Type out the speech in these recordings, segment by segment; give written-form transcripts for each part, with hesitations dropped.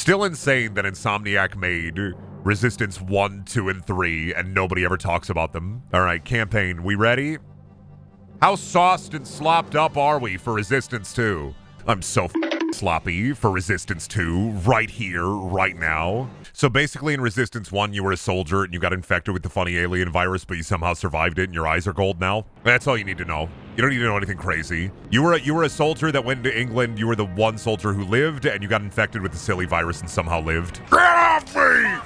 Still insane that Insomniac made Resistance 1, 2, and 3, and nobody ever talks about them. All right, campaign, we ready? How sauced and slopped up are we for Resistance 2? I'm so sloppy for Resistance 2 right here, right now. So basically in Resistance 1, you were a soldier and you got infected with the funny alien virus, but you somehow survived it and your eyes are gold now. That's all you need to know. You don't need to know anything crazy. You were a soldier that went to England. You were the one soldier who lived and you got infected with the silly virus and somehow lived. Get off me!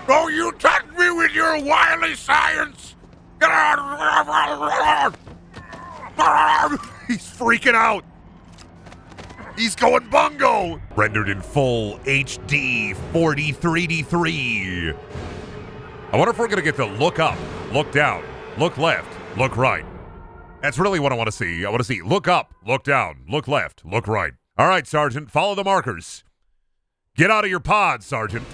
Don't you touch me with your wily science! Get out! He's freaking out! He's going bungo! Rendered in full HD 40 3D3. I wonder if we're gonna get to look up, look down, look left, look right. That's really what I want to see. I want to see look up, look down, look left, look right. All right, Sergeant, follow the markers. Get out of your pod, Sergeant.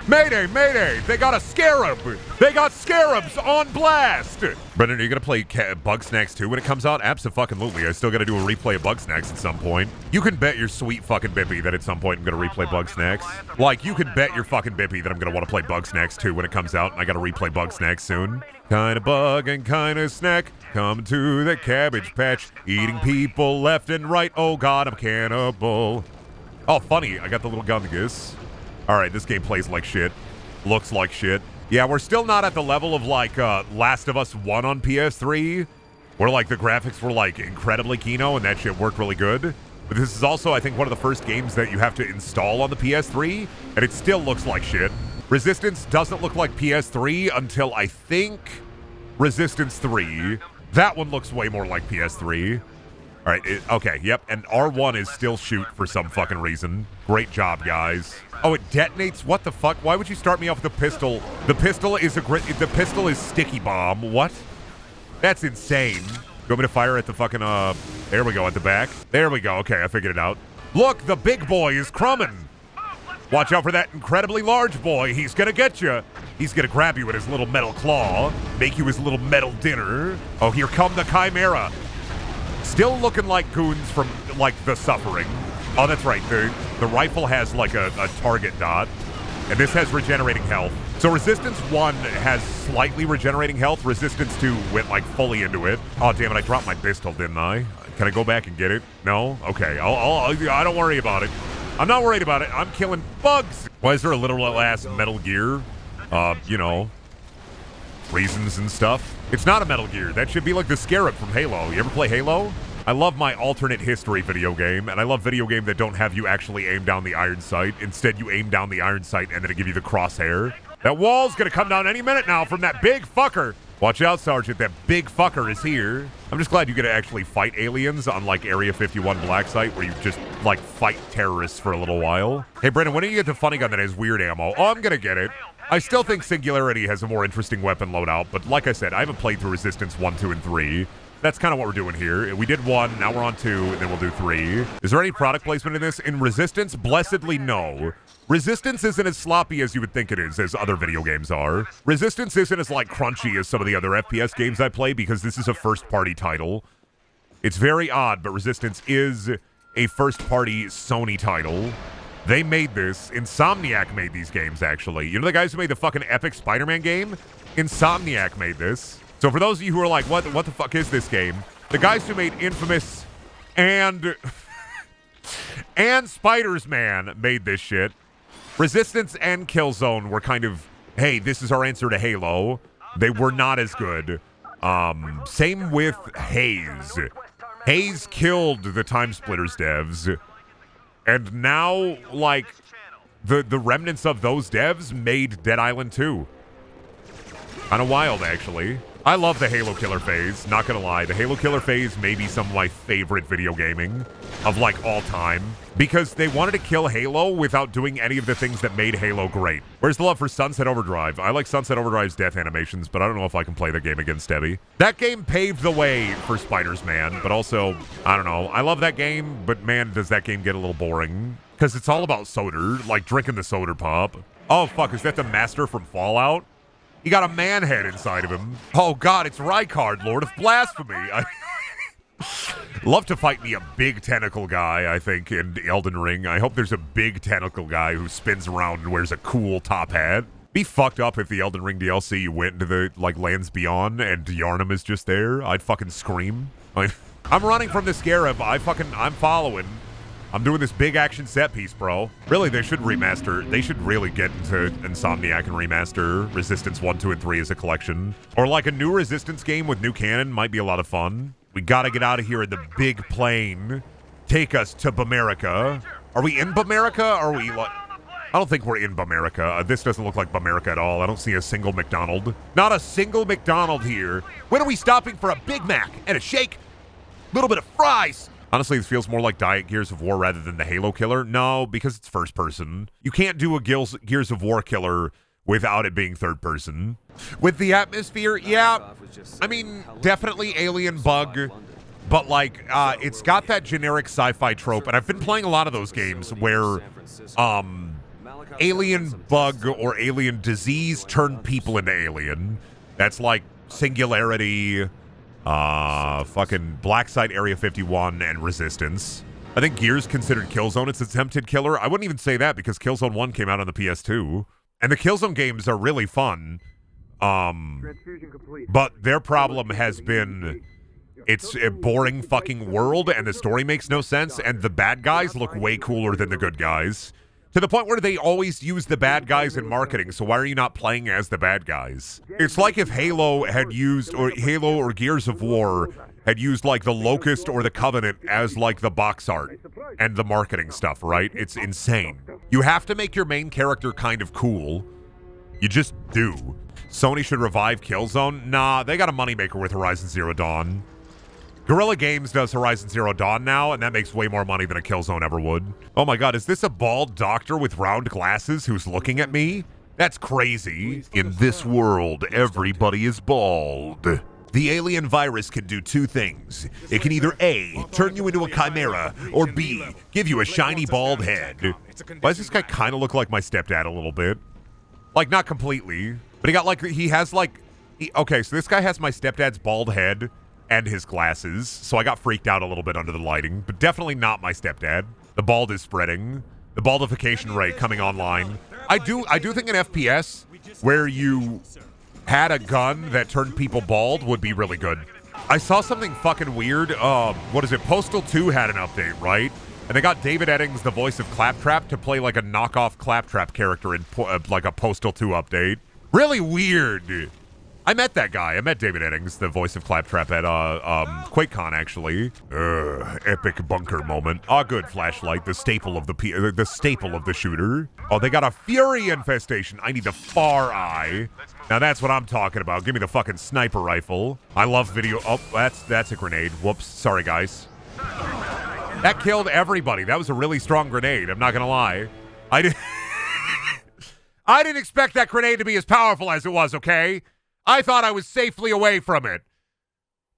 Mayday, mayday! They got a scarab! They got scarabs on blast! Brendan, are you gonna play Bugsnax 2 when it comes out? Abso-fucking-lutely. I still gotta do a replay of Bugsnax at some point. You can bet your sweet fucking bippy that at some point I'm gonna replay Bugsnax. Like, you can bet your fucking bippy that I'm gonna want to play Bugsnax 2 when it comes out, and I gotta replay Bugsnax soon. Kinda bug and kinda snack, come to the Cabbage Patch, eating people left and right. Oh god, I'm cannibal. Oh, funny, I got the little Gungus. Alright, this game plays like shit. Looks like shit. Yeah, we're still not at the level of, like, Last of Us 1 on PS3, where, like, the graphics were, like, incredibly kino, and that shit worked really good. But this is also, I think, one of the first games that you have to install on the PS3, and it still looks like shit. Resistance doesn't look like PS3 until, I think, Resistance 3. That one looks way more like PS3. All right, okay, yep, and R1 is still shoot for some fucking reason. Great job, guys. Oh, it detonates? What the fuck? Why would you start me off with a pistol? The pistol is sticky bomb. What? That's insane. You want me to fire at the fucking, there we go, at the back. There we go, okay, I figured it out. Look, the big boy is crumbing. Watch out for that incredibly large boy. He's gonna get you. He's gonna grab you with his little metal claw, make you his little metal dinner. Oh, here come the Chimera. Still looking like goons from, like, The Suffering. Oh, that's right. The rifle has, like, a target dot. And this has regenerating health. So Resistance 1 has slightly regenerating health. Resistance 2 went, like, fully into it. Oh, damn it. I dropped my pistol, didn't I? Can I go back and get it? No? Okay. I don't worry about it. I'm not worried about it. I'm killing bugs. Why is there a literal ass Metal Gear? You know, reasons and stuff. It's not a Metal Gear. That should be like the Scarab from Halo. You ever play Halo? I love my alternate history video game, and I love video games that don't have you actually aim down the iron sight. Instead, you aim down the iron sight, and then it give you the crosshair. That wall's gonna come down any minute now from that big fucker. Watch out, Sergeant. That big fucker is here. I'm just glad you get to actually fight aliens on, like, Area 51 Black Site, where you just, like, fight terrorists for a little while. Hey, Brendan, when do you get the funny gun that has weird ammo? Oh, I'm gonna get it. I still think Singularity has a more interesting weapon loadout, but like I said, I haven't played through Resistance 1, 2, and 3. That's kind of what we're doing here. We did 1, now we're on 2, and then we'll do 3. Is there any product placement in this? In Resistance, blessedly no. Resistance isn't as sloppy as you would think it is, as other video games are. Resistance isn't as, like, crunchy as some of the other FPS games I play, because this is a first-party title. It's very odd, but Resistance is a first-party Sony title. They made this. Insomniac made these games, actually. You know the guys who made the fucking epic Spider-Man game? Insomniac made this. So for those of you who are like, what the fuck is this game? The guys who made Infamous and Spider-Man made this shit. Resistance and Killzone were kind of, hey, this is our answer to Halo. They were not as good. Same with Haze. Haze killed the Time Splitters devs. And now, like, the remnants of those devs made Dead Island 2. Kind of wild, actually. I love the Halo Killer phase, not gonna lie. The Halo Killer phase may be some of my favorite video gaming of, like, all time. Because they wanted to kill Halo without doing any of the things that made Halo great. Where's the love for Sunset Overdrive? I like Sunset Overdrive's death animations, but I don't know if I can play the game against Debbie. That game paved the way for Spider-Man, but also, I don't know. I love that game, but man, does that game get a little boring. Because it's all about soda, like drinking the soda pop. Oh, fuck, is that the Master from Fallout? He got a man head inside of him. Oh, God, it's Rykard, Lord of Blasphemy. Love to fight me a big tentacle guy, I think, in Elden Ring. I hope there's a big tentacle guy who spins around and wears a cool top hat. Be fucked up if the Elden Ring DLC you went into the, like, Lands Beyond and Yharnam is just there. I'd fucking scream. Like, I'm running from the Scarab. I'm following. I'm doing this big action set piece, bro. Really, they should remaster. They should really get into Insomniac and remaster Resistance 1, 2, and 3 as a collection. Or like a new Resistance game with new canon might be a lot of fun. We gotta get out of here in the big plane. Take us to Bamerica. Are we in Bamerica? Are we like... I don't think we're in Bamerica. This doesn't look like Bamerica at all. I don't see a single McDonald. Not a single McDonald here. When are we stopping for a Big Mac and a shake? Little bit of fries. Honestly, this feels more like Diet Gears of War rather than the Halo killer. No, because it's first person. You can't do a Gears of War killer without it being third person. With the atmosphere, yeah. I mean, definitely alien bug. But, like, it's got that generic sci-fi trope. And I've been playing a lot of those games where, alien bug or alien disease turned people into alien. That's like Singularity, fucking Black Site Area 51, and Resistance. I think Gears considered Killzone its attempted killer. I wouldn't even say that because Killzone 1 came out on the PS2. And the Killzone games are really fun. But their problem has been it's a boring fucking world and the story makes no sense and the bad guys look way cooler than the good guys. To the point where they always use the bad guys in marketing, so why are you not playing as the bad guys? It's like if Halo or Gears of War had used like the Locust or the Covenant as like the box art and the marketing stuff, right? It's insane. You have to make your main character kind of cool. You just do. Sony should revive Killzone? Nah, they got a moneymaker with Horizon Zero Dawn. Guerrilla Games does Horizon Zero Dawn now, and that makes way more money than a Killzone ever would. Oh my god, is this a bald doctor with round glasses who's looking at me? That's crazy. In this world, everybody is bald. The alien virus can do two things. It can either A, turn you into a chimera, or B, give you a shiny bald head. Why does this guy kind of look like my stepdad a little bit? Like, not completely, but okay, so this guy has my stepdad's bald head and his glasses, so I got freaked out a little bit under the lighting, but definitely not my stepdad. The bald is spreading. The baldification rate coming online. I do think an FPS where you had a gun that turned people bald would be really good. I saw something fucking weird. What is it? Postal 2 had an update, right? And they got David Eddings, the voice of Claptrap, to play like a knockoff Claptrap character in like a Postal 2 update. Really weird. I met that guy. I met David Eddings, the voice of Claptrap, at QuakeCon, actually. Epic bunker moment. Ah, good flashlight, the staple of the shooter. Oh, they got a Fury infestation. I need the Far Eye. Now that's what I'm talking about. Give me the fucking sniper rifle. I love video. Oh, that's a grenade. Whoops. Sorry, guys. That killed everybody. That was a really strong grenade. I'm not gonna lie. I didn't expect that grenade to be as powerful as it was. Okay. I thought I was safely away from it.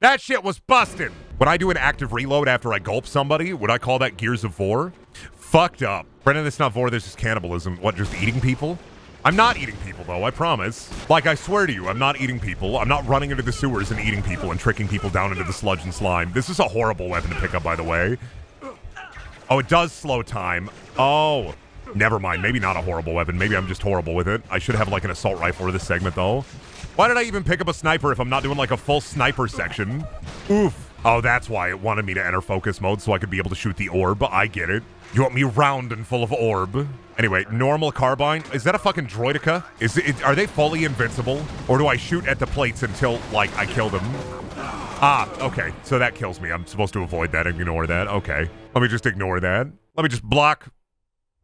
That shit was busted. Would I do an active reload after I gulp somebody? Would I call that Gears of War? Fucked up. Brendan, it's not Vor, this is cannibalism. What, just eating people? I'm not eating people, though, I promise. Like, I swear to you, I'm not eating people. I'm not running into the sewers and eating people and tricking people down into the sludge and slime. This is a horrible weapon to pick up, by the way. Oh, it does slow time. Oh, never mind. Maybe not a horrible weapon. Maybe I'm just horrible with it. I should have, like, an assault rifle for this segment, though. Why did I even pick up a sniper if I'm not doing like a full sniper section? Oof. Oh, that's why it wanted me to enter focus mode so I could be able to shoot the orb. I get it. You want me round and full of orb? Anyway, normal carbine. Is that a fucking droidica? Are they fully invincible? Or do I shoot at the plates until, like, I kill them? Ah, okay. So that kills me. I'm supposed to avoid that and ignore that. Okay. Let me just ignore that. Let me just block.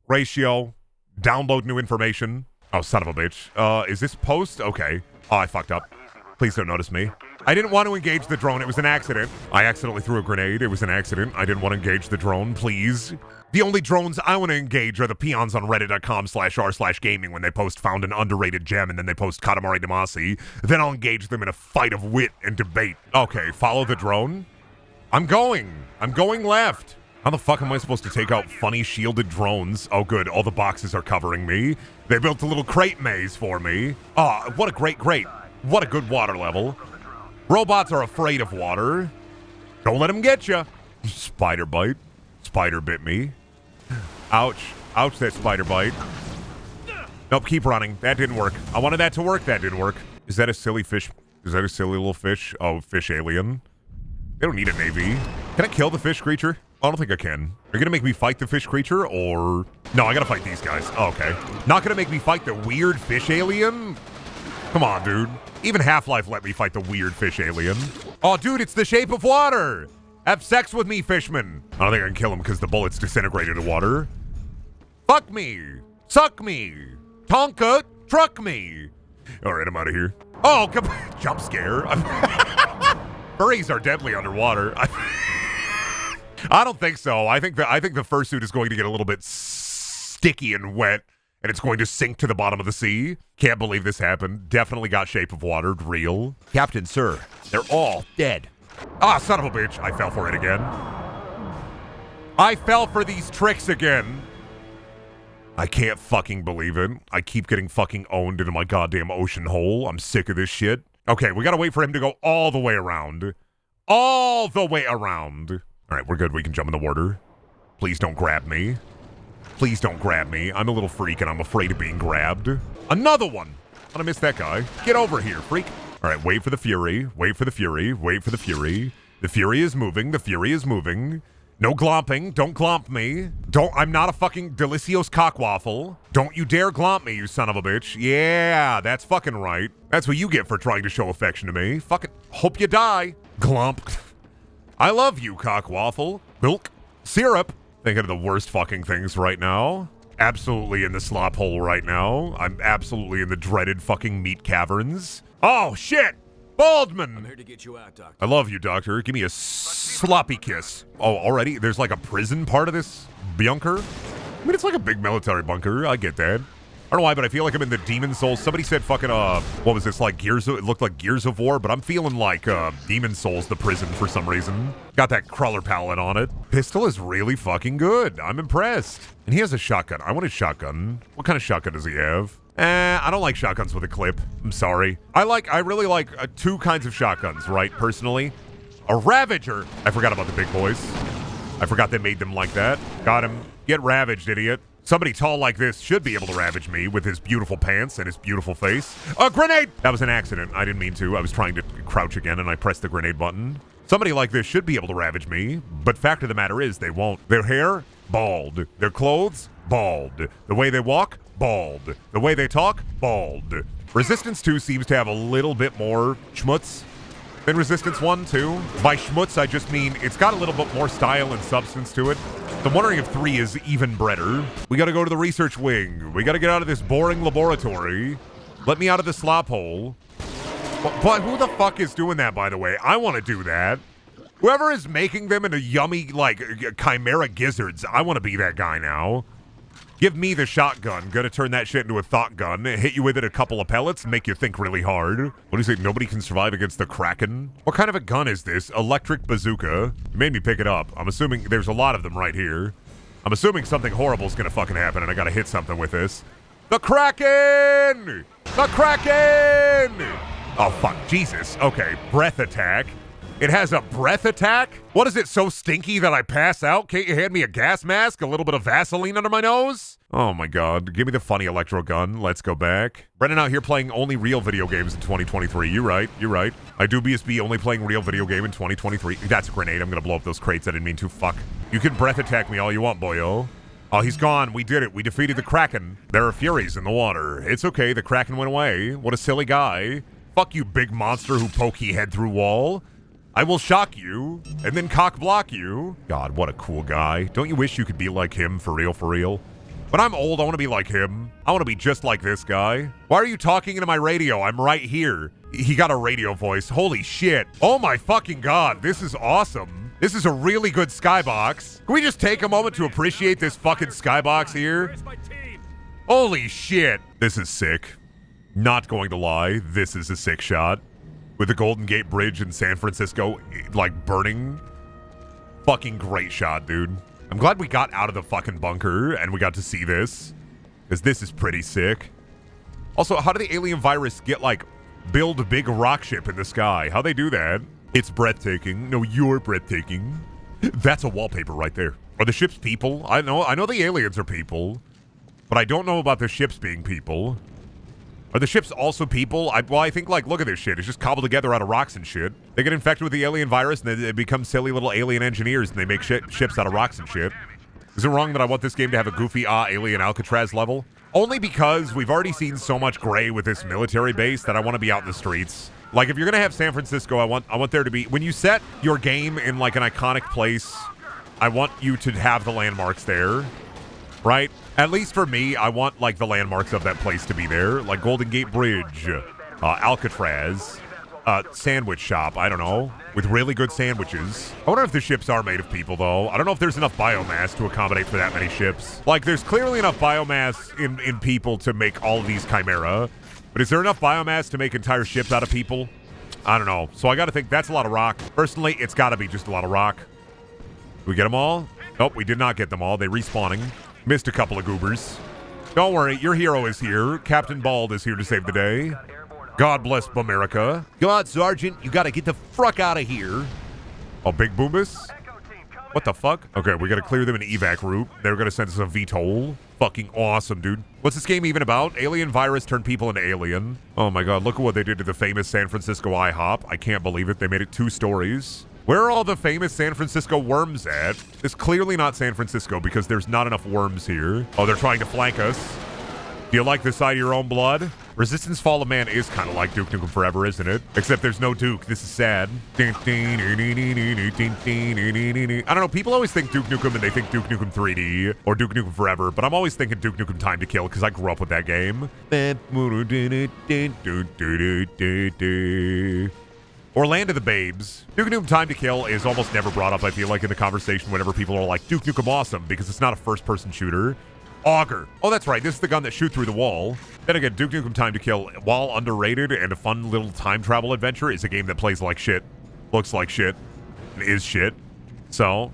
Ratio. Download new information. Oh, son of a bitch. Is this post? Okay. Oh, I fucked up. Please don't notice me. I didn't want to engage the drone. It was an accident. I accidentally threw a grenade. It was an accident. I didn't want to engage the drone, please. The only drones I want to engage are the peons on reddit.com/r/gaming when they post found an underrated gem and then they post Katamari Damacy. Then I'll engage them in a fight of wit and debate. Okay, follow the drone. I'm going left. How the fuck am I supposed to take out funny shielded drones? Oh, good. All the boxes are covering me. They built a little crate maze for me. Oh, what a great crate. What a good water level. Robots are afraid of water. Don't let him get you. Spider bite. Spider bit me. Ouch. Ouch, that spider bite. Nope, keep running. That didn't work. I wanted that to work. That didn't work. Is that a silly fish? Is that a silly little fish? Oh, fish alien. They don't need an AV. Can I kill the fish creature? I don't think I can. Are you gonna make me fight the fish creature, or... No, I gotta fight these guys. Oh, okay. Not gonna make me fight the weird fish alien? Come on, dude. Even Half-Life let me fight the weird fish alien. Oh, dude, it's the shape of water! Have sex with me, fishman! I don't think I can kill him because the bullets disintegrate into water. Fuck me! Suck me! Tonka, truck me! Alright, I'm out of here. Oh, come jump scare. Furries are deadly underwater. I don't think so. I think the fursuit is going to get a little bit sticky and wet, and it's going to sink to the bottom of the sea. Can't believe this happened. Definitely got shape of water. Real. Captain, sir, they're all dead. Ah, son of a bitch. I fell for it again. I fell for these tricks again. I can't fucking believe it. I keep getting fucking owned into my goddamn ocean hole. I'm sick of this shit. Okay, we gotta wait for him to go all the way around. All the way around. All right, we're good. We can jump in the water. Please don't grab me. Please don't grab me. I'm a little freak and I'm afraid of being grabbed. Another one. I missed that guy. Get over here, freak. All right, wait for the fury. Wait for the fury. Wait for the fury. The fury is moving. The fury is moving. No glomping. Don't glomp me. I'm not a fucking delicious cockwaffle. Don't you dare glomp me, you son of a bitch. Yeah, that's fucking right. That's what you get for trying to show affection to me. Fucking hope you die. Glomp. I love you, cockwaffle. Milk. Syrup. Thinking of the worst fucking things right now. Absolutely in the slop hole right now. I'm absolutely in the dreaded fucking meat caverns. Oh, shit. Baldman! I'm here to get you out, Doctor. I love you, Doctor. Give me a sloppy kiss. Oh, already? There's like a prison part of this bunker? I mean, it's like a big military bunker. I get that. I don't know why, but I feel like I'm in the Demon Souls. Somebody said fucking, what was this, like Gears of... It looked like Gears of War, but I'm feeling like, Demon Souls, the prison, for some reason. Got that crawler palette on it. Pistol is really fucking good. I'm impressed. And he has a shotgun. I want a shotgun. What kind of shotgun does he have? I don't like shotguns with a clip. I'm sorry. I really like two kinds of shotguns, right, personally. A Ravager. I forgot about the big boys. I forgot they made them like that. Got him. Get ravaged, idiot. Somebody tall like this should be able to ravage me with his beautiful pants and his beautiful face. A grenade! That was an accident. I didn't mean to. I was trying to crouch again and I pressed the grenade button. Somebody like this should be able to ravage me, but fact of the matter is they won't. Their hair, bald. Their clothes, bald. The way they walk, bald. The way they talk, bald. Resistance 2 seems to have a little bit more schmutz than Resistance 1, too. By schmutz, I just mean it's got a little bit more style and substance to it. So I'm wondering if 3 is even better. We gotta go to the research wing. We gotta get out of this boring laboratory. Let me out of the slop hole. But who the fuck is doing that, by the way? I want to do that. Whoever is making them into yummy, like, Chimera gizzards, I want to be that guy now. Give me the shotgun. Gonna turn that shit into a thought gun. Hit you with it a couple of pellets and make you think really hard. What do you say? Nobody can survive against the Kraken? What kind of a gun is this? Electric bazooka. You made me pick it up. I'm assuming there's a lot of them right here. I'm assuming something horrible is gonna fucking happen and I gotta hit something with this. The Kraken! The Kraken! Oh, fuck. Jesus. Okay. Breath attack. It has a breath attack? What is it, so stinky that I pass out? Can't you hand me a gas mask? A little bit of Vaseline under my nose? Oh my god. Give me the funny electro gun. Let's go back. Brendan out here playing only real video games in 2023. You're right. You're right. I do BSB only playing real video game in 2023. That's a grenade. I'm gonna blow up those crates. I didn't mean to. Fuck. You can breath attack me all you want, boyo. Oh, he's gone. We did it. We defeated the Kraken. There are Furies in the water. It's okay. The Kraken went away. What a silly guy. Fuck you, big monster who poke he head through wall. I will shock you, and then cock block you. God, what a cool guy. Don't you wish you could be like him, for real, for real? When I'm old, I want to be like him. I want to be just like this guy. Why are you talking into my radio? I'm right here. He got a radio voice. Holy shit. Oh my fucking god, this is awesome. This is a really good skybox. Can we just take a moment to appreciate this fucking skybox here? Holy shit. This is sick. Not going to lie, this is a sick shot. With the Golden Gate Bridge in San Francisco, like, burning. Fucking great shot, dude. I'm glad we got out of the fucking bunker and we got to see this. Because this is pretty sick. Also, how do the alien virus get, like, build a big rock ship in the sky? How'd they do that? It's breathtaking. No, you're breathtaking. That's a wallpaper right there. Are the ships people? I know the aliens are people, but I don't know about the ships being people. Are the ships also people? I think, like, look at this shit. It's just cobbled together out of rocks and shit. They get infected with the alien virus, and they become silly little alien engineers, and they make ships out of rocks and shit. Is it wrong that I want this game to have a goofy, alien Alcatraz level? Only because we've already seen so much gray with this military base that I want to be out in the streets. Like, if you're gonna have San Francisco, I want there to be... When you set your game in, like, an iconic place, I want you to have the landmarks there, right? At least for me, I want, like, the landmarks of that place to be there. Like Golden Gate Bridge, Alcatraz, sandwich shop, I don't know, with really good sandwiches. I wonder if the ships are made of people, though. I don't know if there's enough biomass to accommodate for that many ships. Like, there's clearly enough biomass in people to make all of these Chimera, but is there enough biomass to make entire ships out of people? I don't know. So I gotta think that's a lot of rock. Personally, it's gotta be just a lot of rock. Did we get them all? Nope, we did not get them all. They respawning. Missed a couple of goobers. Don't worry, your hero is here. Captain Bald is here to save the day. God bless America. God, Sergeant, you gotta get the fuck out of here. Oh, Big Boombus? What the fuck? Okay, we gotta clear them an evac route. They're gonna send us a VTOL. Fucking awesome, dude. What's this game even about? Alien virus turned people into alien. Oh my god, look at what they did to the famous San Francisco IHOP. I can't believe it. They made it 2 stories. Where are all the famous San Francisco worms at? It's clearly not San Francisco because there's not enough worms here. Oh, they're trying to flank us. Do you like the sight of your own blood? Resistance Fall of Man is kind of like Duke Nukem Forever, isn't it? Except there's no Duke. This is sad. I don't know. People always think Duke Nukem and they think Duke Nukem 3D or Duke Nukem Forever, but I'm always thinking Duke Nukem Time to Kill because I grew up with that game. Or Land of the Babes. Duke Nukem Time to Kill is almost never brought up, I feel like, in the conversation whenever people are like, Duke Nukem awesome, because it's not a first-person shooter. Auger. Oh, that's right. This is the gun that shoots through the wall. Then again, Duke Nukem Time to Kill, while underrated and a fun little time travel adventure, is a game that plays like shit, looks like shit, and is shit. So,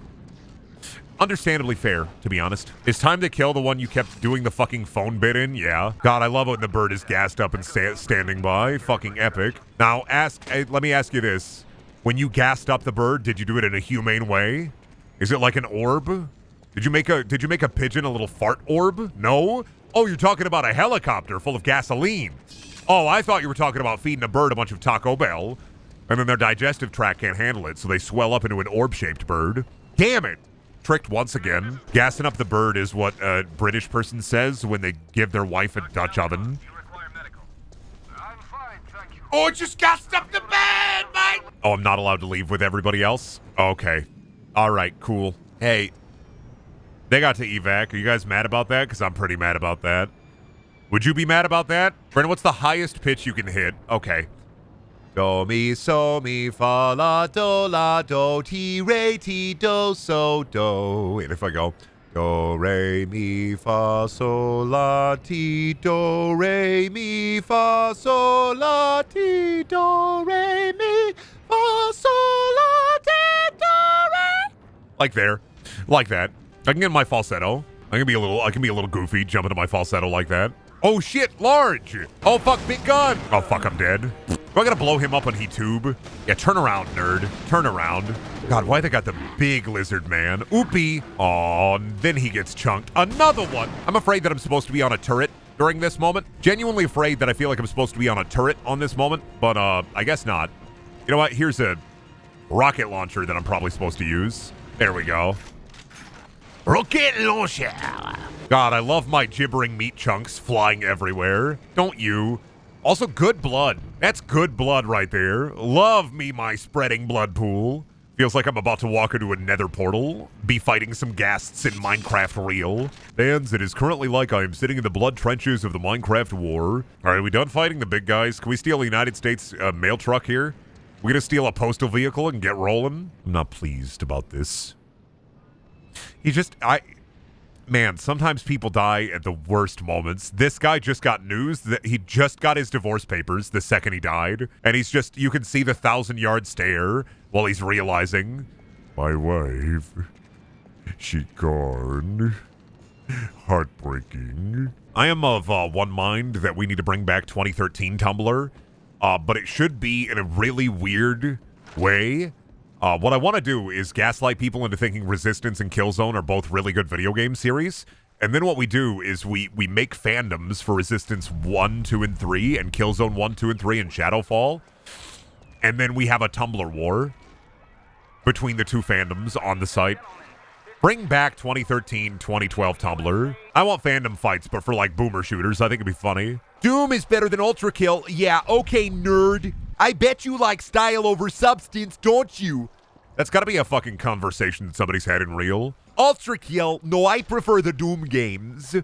understandably fair, to be honest. Is Time to Kill the one you kept doing the fucking phone bit in? Yeah. God, I love it when the bird is gassed up and standing by. Fucking epic. Now, let me ask you this. When you gassed up the bird, did you do it in a humane way? Is it like an orb? Did you make a pigeon a little fart orb? No? Oh, you're talking about a helicopter full of gasoline. Oh, I thought you were talking about feeding a bird a bunch of Taco Bell, and then their digestive tract can't handle it, so they swell up into an orb-shaped bird. Damn it! Tricked once again. Gassing up the bird is what a British person says when they give their wife a Dutch oven. Oh, it just gassed up the bed, mate! Oh, I'm not allowed to leave with everybody else? Okay. Alright, cool. Hey, they got to evac. Are you guys mad about that? Because I'm pretty mad about that. Would you be mad about that? Brendan, what's the highest pitch you can hit? Okay. Do, mi, so, mi, fa, la, do, ti, re, ti, do, so, do. And if I go, do, re, mi, fa, so, la, ti, do, re, mi, fa, so, la, ti, do, re, mi, fa, so, la, ti, do, re. Like there. Like that. I can get in my falsetto. I can be a little goofy, jump into my falsetto like that. Oh shit, large! Oh fuck, big gun! Oh fuck, I'm dead. Do I gotta blow him up when he tube? Yeah, turn around, nerd. Turn around. God, why they got the big lizard man? Oopie. Oh, then he gets chunked. Another one! I'm afraid that I'm supposed to be on a turret during this moment. Genuinely afraid that I feel like I'm supposed to be on a turret on this moment, but I guess not. You know what? Here's a rocket launcher that I'm probably supposed to use. There we go. Rocket launcher. God, I love my gibbering meat chunks flying everywhere. Don't you? Also, good blood. That's good blood right there. Love me my spreading blood pool. Feels like I'm about to walk into a nether portal. Be fighting some ghasts in Minecraft real. Fans, it is currently like I am sitting in the blood trenches of the Minecraft war. Alright, are we done fighting the big guys? Can we steal a United States mail truck here? We gonna steal a postal vehicle and get rolling? I'm not pleased about this. Man, sometimes people die at the worst moments. This guy just got news that he just got his divorce papers the second he died. And he's just, you can see the 1,000-yard stare while he's realizing, my wife, she gone. Heartbreaking. I am of one mind that we need to bring back 2013 Tumblr, but it should be in a really weird way. What I want to do is gaslight people into thinking Resistance and Killzone are both really good video game series. And then what we do is we make fandoms for Resistance 1, 2, and 3, and Killzone 1, 2, and 3, and Shadowfall. And then we have a Tumblr war between the two fandoms on the site. Bring back 2013, 2012 Tumblr. I want fandom fights, but for like boomer shooters. I think it'd be funny. Doom is better than Ultra Kill. Yeah, okay, nerd. I bet you like style over substance, don't you? That's gotta be a fucking conversation that somebody's had in real. Ultra Kill, no, I prefer the Doom games.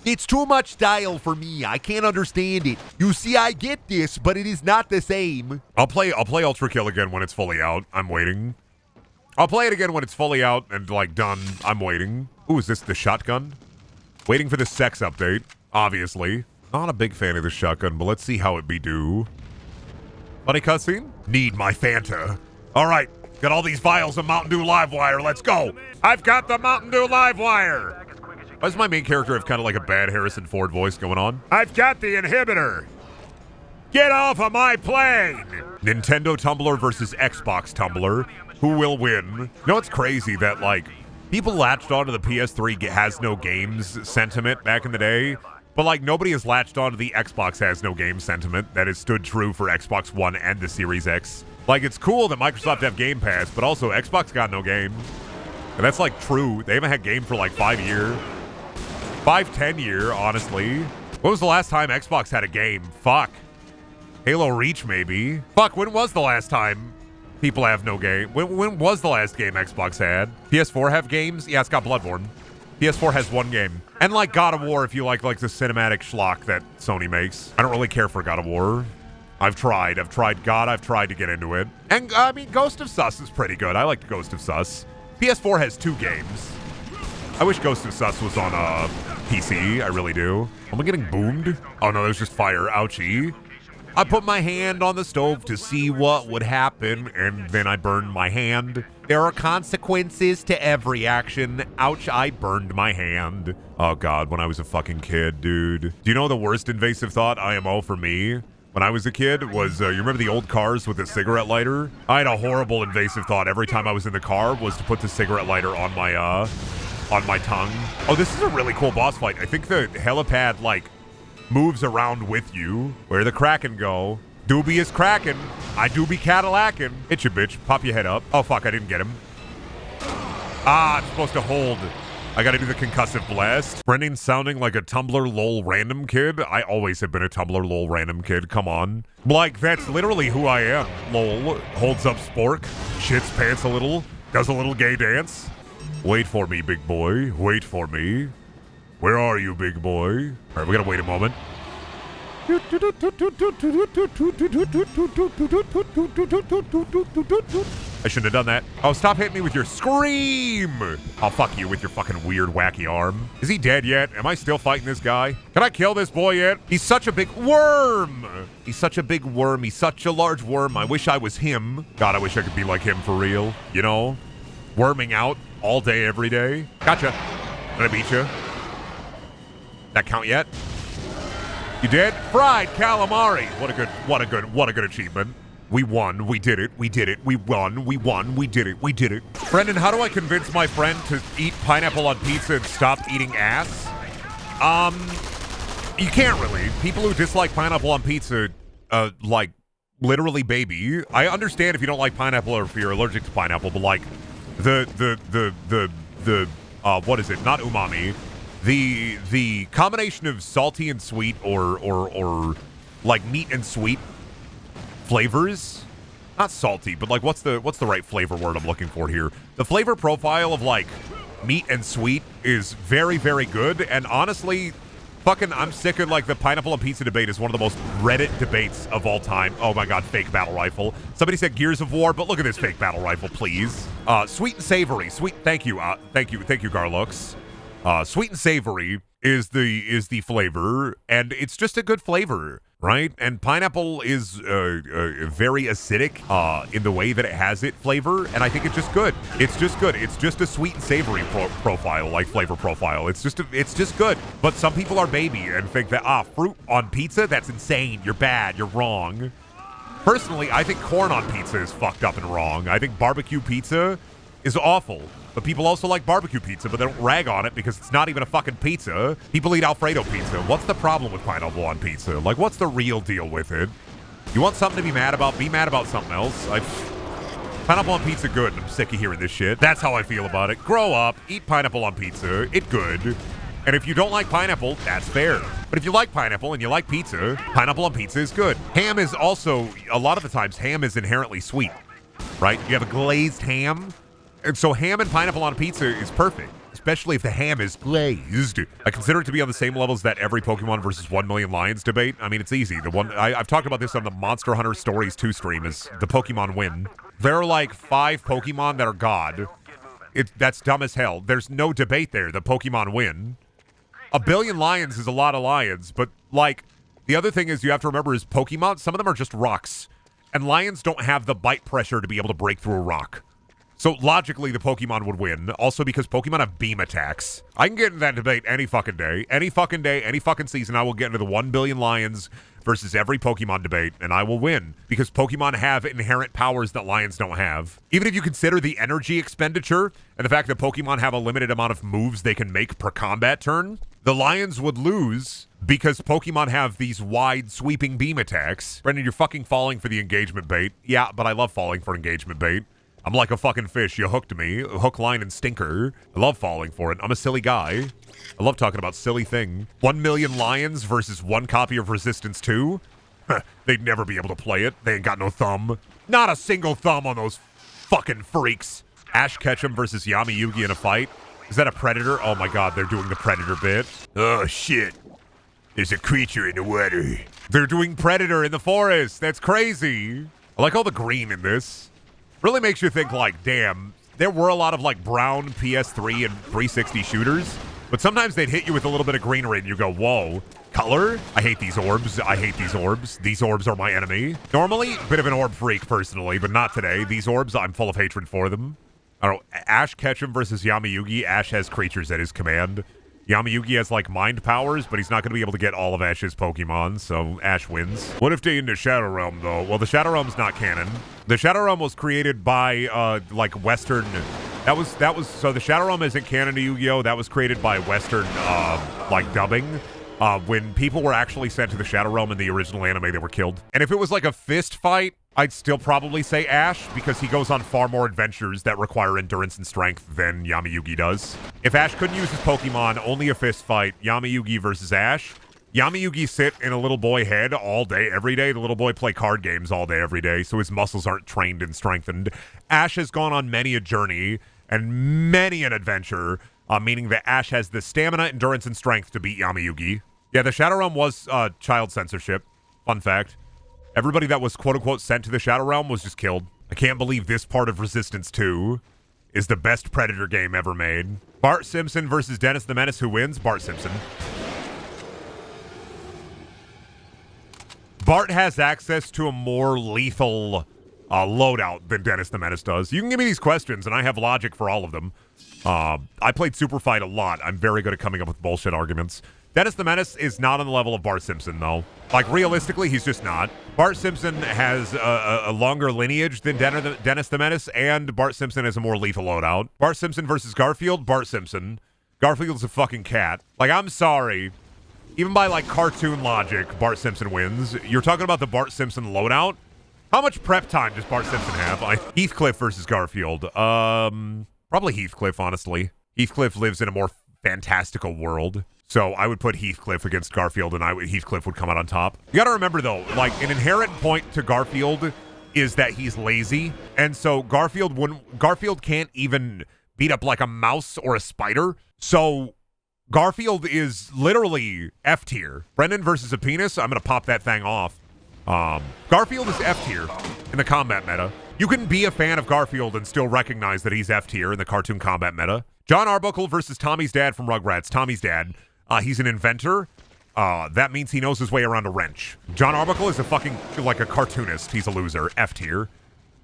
It's too much style for me. I can't understand it. You see, I get this, but it is not the same. I'll play Ultra Kill again when it's fully out. I'm waiting. I'll play it again when it's fully out and, like, done. I'm waiting. Ooh, is this the shotgun? Waiting for the sex update, obviously. Not a big fan of the shotgun, but let's see how it be do. Funny cutscene? Need my Fanta. All right, got all these vials of Mountain Dew Livewire. Let's go. I've got the Mountain Dew Livewire. Why does my main character have kind of like a bad Harrison Ford voice going on? I've got the inhibitor. Get off of my plane. Nintendo Tumblr versus Xbox Tumblr. Who will win? You know, it's crazy that, like, people latched onto the PS3 has no games sentiment back in the day, but, like, nobody has latched onto the Xbox has no games sentiment that has stood true for Xbox One and the Series X. Like, it's cool that Microsoft have Game Pass, but also Xbox got no game. And that's, like, true. They haven't had game for, like, 5 year. 5-10 year, honestly. When was the last time Xbox had a game? Fuck. Halo Reach, maybe. Fuck, when was the last time people have no game? When was the last game Xbox had? PS4 have games? Yeah, it's got Bloodborne. PS4 has one game. And like God of War, if you like the cinematic schlock that Sony makes. I don't really care for God of War. I've tried God, I've tried to get into it. And I mean, Ghost of Sus is pretty good. I like Ghost of Sus. PS4 has 2 games. I wish Ghost of Sus was on PC, I really do. Am I getting boomed? Oh no, there's just fire, ouchie. I put my hand on the stove to see what would happen, and then I burned my hand. There are consequences to every action. Ouch, I burned my hand. Oh God, when I was a fucking kid, dude. Do you know the worst invasive thought IMO for me when I was a kid was, you remember the old cars with the cigarette lighter? I had a horrible invasive thought every time I was in the car was to put the cigarette lighter on my tongue. Oh, this is a really cool boss fight. I think the helipad, like, moves around with you. Where the Kraken go? Dubious Kraken. I do be Cadillacin'. Hit you, bitch. Pop your head up. Oh, fuck. I didn't get him. Ah, I'm supposed to hold. I gotta do the concussive blast. Brendan's sounding like a Tumblr lol random kid. I always have been a Tumblr lol random kid. Come on. Like, that's literally who I am. Lol. Holds up spork. Shits pants a little. Does a little gay dance. Wait for me, big boy. Wait for me. Where are you, big boy? All right, we gotta wait a moment. I shouldn't have done that. Oh, stop hitting me with your scream. I'll fuck you with your fucking weird, wacky arm. Is he dead yet? Am I still fighting this guy? Can I kill this boy yet? He's such a big worm. He's such a big worm. He's such a large worm. I wish I was him. God, I wish I could be like him for real. You know? Worming out all day, every day. Gotcha. I'm gonna beat you. That count yet? You did? Fried calamari. What a good achievement. We won. We did it. We did it. We won. We won. We did it. We did it. Brendan, how do I convince my friend to eat pineapple on pizza and stop eating ass? You can't really. People who dislike pineapple on pizza, like, literally baby. I understand if you don't like pineapple or if you're allergic to pineapple, but like, what is it? Not umami. The combination of salty and sweet or like meat and sweet flavors, not salty, but like what's the right flavor word I'm looking for here? The flavor profile of like meat and sweet is very, very good. And honestly, fucking I'm sick of like the pineapple and pizza debate is one of the most Reddit debates of all time. Oh my God, fake battle rifle. Somebody said Gears of War, but look at this fake battle rifle, please. Sweet and savory. Sweet, thank you, Garlux. Sweet and savory is the flavor, and it's just a good flavor, right? And pineapple is very acidic in the way that it has it flavor, and I think it's just good. It's just good. It's just a sweet and savory profile, like flavor profile. It's just good. But some people are baby and think that fruit on pizza, that's insane. You're bad. You're wrong. Personally, I think corn on pizza is fucked up and wrong. I think barbecue pizza is awful. But people also like barbecue pizza, but they don't rag on it because it's not even a fucking pizza. People eat Alfredo pizza. What's the problem with pineapple on pizza? Like, what's the real deal with it? You want something to be mad about? Be mad about something else. Pineapple on pizza good, and I'm sick of hearing this shit. That's how I feel about it. Grow up, eat pineapple on pizza. It good. And if you don't like pineapple, that's fair. But if you like pineapple and you like pizza, pineapple on pizza is good. Ham is also, a lot of the times, ham is inherently sweet, right? You have a glazed ham. And so ham and pineapple on pizza is perfect, especially if the ham is glazed. I consider it to be on the same levels that every Pokemon versus 1 million lions debate. I mean, it's easy. The one I've talked about this on the Monster Hunter Stories 2 stream is the Pokemon win. There are like 5 Pokemon that are God. That's dumb as hell. There's no debate there. The Pokemon win. 1 billion lions is a lot of lions, but like the other thing is you have to remember is Pokemon, some of them are just rocks. And lions don't have the bite pressure to be able to break through a rock. So logically, the Pokemon would win. Also because Pokemon have beam attacks. I can get into that debate any fucking day. Any fucking day, any fucking season, I will get into the 1 billion lions versus every Pokemon debate, and I will win. Because Pokemon have inherent powers that lions don't have. Even if you consider the energy expenditure and the fact that Pokemon have a limited amount of moves they can make per combat turn, the lions would lose because Pokemon have these wide, sweeping beam attacks. Brendan, you're fucking falling for the engagement bait. Yeah, but I love falling for engagement bait. I'm like a fucking fish. You hooked me. Hook, line, and stinker. I love falling for it. I'm a silly guy. I love talking about silly thing. 1 million lions versus 1 copy of Resistance 2? They'd never be able to play it. They ain't got no thumb. Not a single thumb on those fucking freaks. Ash Ketchum versus Yami Yugi in a fight. Is that a predator? Oh my god, they're doing the predator bit. Oh shit. There's a creature in the water. They're doing predator in the forest. That's crazy. I like all the green in this. Really makes you think like, damn, there were a lot of like brown PS3 and 360 shooters, but sometimes they'd hit you with a little bit of greenery and you go, whoa, color? I hate these orbs. I hate these orbs. These orbs are my enemy. Normally, a bit of an orb freak personally, but not today. These orbs, I'm full of hatred for them. I don't know, Ash Ketchum versus Yami Yugi. Ash has creatures at his command. Yami Yugi has like mind powers, but he's not going to be able to get all of Ash's Pokemon, so Ash wins. What if they in the Shadow Realm, though? Well, the Shadow Realm's not canon. The Shadow Realm was created by, like, Western... So the Shadow Realm isn't canon to Yu-Gi-Oh! That was created by Western, like, dubbing. When people were actually sent to the Shadow Realm in the original anime, they were killed. And if it was like a fist fight, I'd still probably say Ash, because he goes on far more adventures that require endurance and strength than Yami Yugi does. If Ash couldn't use his Pokemon, only a fist fight, Yami Yugi versus Ash. Yami Yugi sit in a little boy head all day, every day. The little boy play card games all day, every day, so his muscles aren't trained and strengthened. Ash has gone on many a journey and many an adventure, meaning that Ash has the stamina, endurance, and strength to beat Yami Yugi. Yeah, the Shadow Realm was child censorship. Fun fact. Everybody that was quote-unquote sent to the Shadow Realm was just killed. I can't believe this part of Resistance 2 is the best Predator game ever made. Bart Simpson versus Dennis the Menace. Who wins? Bart Simpson. Bart has access to a more lethal loadout than Dennis the Menace does. You can give me these questions, and I have logic for all of them. I played Super Fight a lot. I'm very good at coming up with bullshit arguments. Dennis the Menace is not on the level of Bart Simpson, though. Like, realistically, he's just not. Bart Simpson has a longer lineage than Dennis the Menace, and Bart Simpson has a more lethal loadout. Bart Simpson versus Garfield, Bart Simpson. Garfield's a fucking cat. Like, I'm sorry. Even by, like, cartoon logic, Bart Simpson wins. You're talking about the Bart Simpson loadout? How much prep time does Bart Simpson have? Heathcliff versus Garfield. Probably Heathcliff, honestly. Heathcliff lives in a more fantastical world. So I would put Heathcliff against Garfield, and Heathcliff would come out on top. You gotta remember, though, like, an inherent point to Garfield is that he's lazy. And so Garfield can't even beat up, like, a mouse or a spider. So Garfield is literally F tier. Brendan versus a penis, I'm gonna pop that thing off. Garfield is F tier in the combat meta. You can be a fan of Garfield and still recognize that he's F tier in the cartoon combat meta. John Arbuckle versus Tommy's dad from Rugrats. Tommy's dad. He's an inventor. That means he knows his way around a wrench. John Arbuckle is a fucking, like, a cartoonist. He's a loser. F tier.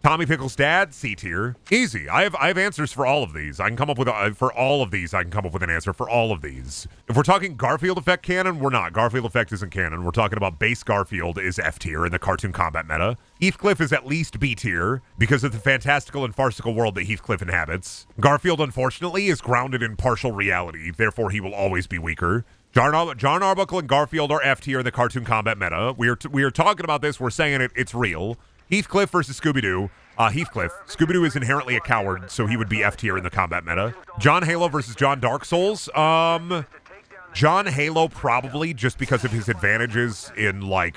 Tommy Pickle's dad, C tier. Easy. I have answers for all of these. I can come up with for all of these. I can come up with an answer for all of these. If we're talking Garfield effect canon, we're not. Garfield effect isn't canon. We're talking about base Garfield is F tier in the cartoon combat meta. Heathcliff is at least B tier because of the fantastical and farcical world that Heathcliff inhabits. Garfield, unfortunately, is grounded in partial reality. Therefore, he will always be weaker. John Arbuckle and Garfield are F tier in the cartoon combat meta. We are talking about this. We're saying it's real. Heathcliff versus Scooby-Doo. Heathcliff. Scooby-Doo is inherently a coward, so he would be F tier in the combat meta. John Halo versus John Dark Souls. John Halo probably just because of his advantages in, like,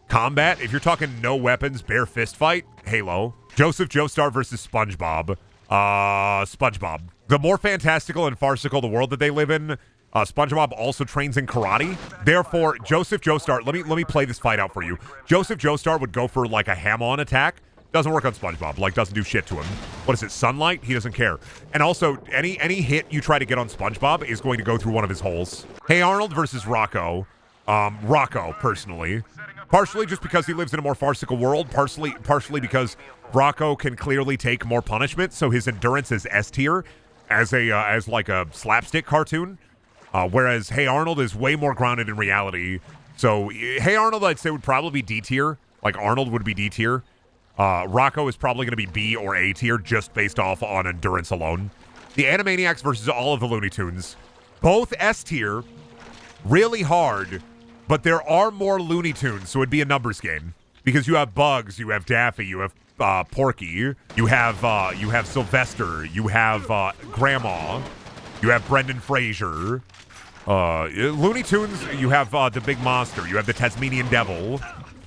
combat. If you're talking no weapons, bare fist fight, Halo. Joseph Joestar versus SpongeBob. SpongeBob. The more fantastical and farcical the world that they live in, SpongeBob also trains in karate. Therefore, Joseph Joestar, let me play this fight out for you. Joseph Joestar would go for like a ham-on attack. Doesn't work on SpongeBob. Like, doesn't do shit to him. What is it, sunlight? He doesn't care. And also, any hit you try to get on SpongeBob is going to go through one of his holes. Hey Arnold versus Rocco. Rocco, personally. Partially just because he lives in a more farcical world. Partially because Rocco can clearly take more punishment, so his endurance is S tier as like a slapstick cartoon. Whereas Hey Arnold is way more grounded in reality. So Hey Arnold, I'd say, would probably be D tier. Like, Arnold would be D tier. Rocco is probably going to be B or A tier just based off on endurance alone. The Animaniacs versus all of the Looney Tunes. Both S tier. Really hard. But there are more Looney Tunes, so it'd be a numbers game. Because you have Bugs, you have Daffy, you have Porky, you have Sylvester, you have Grandma, you have Brendan Fraser. Looney Tunes, you have the Big Monster, you have the Tasmanian Devil.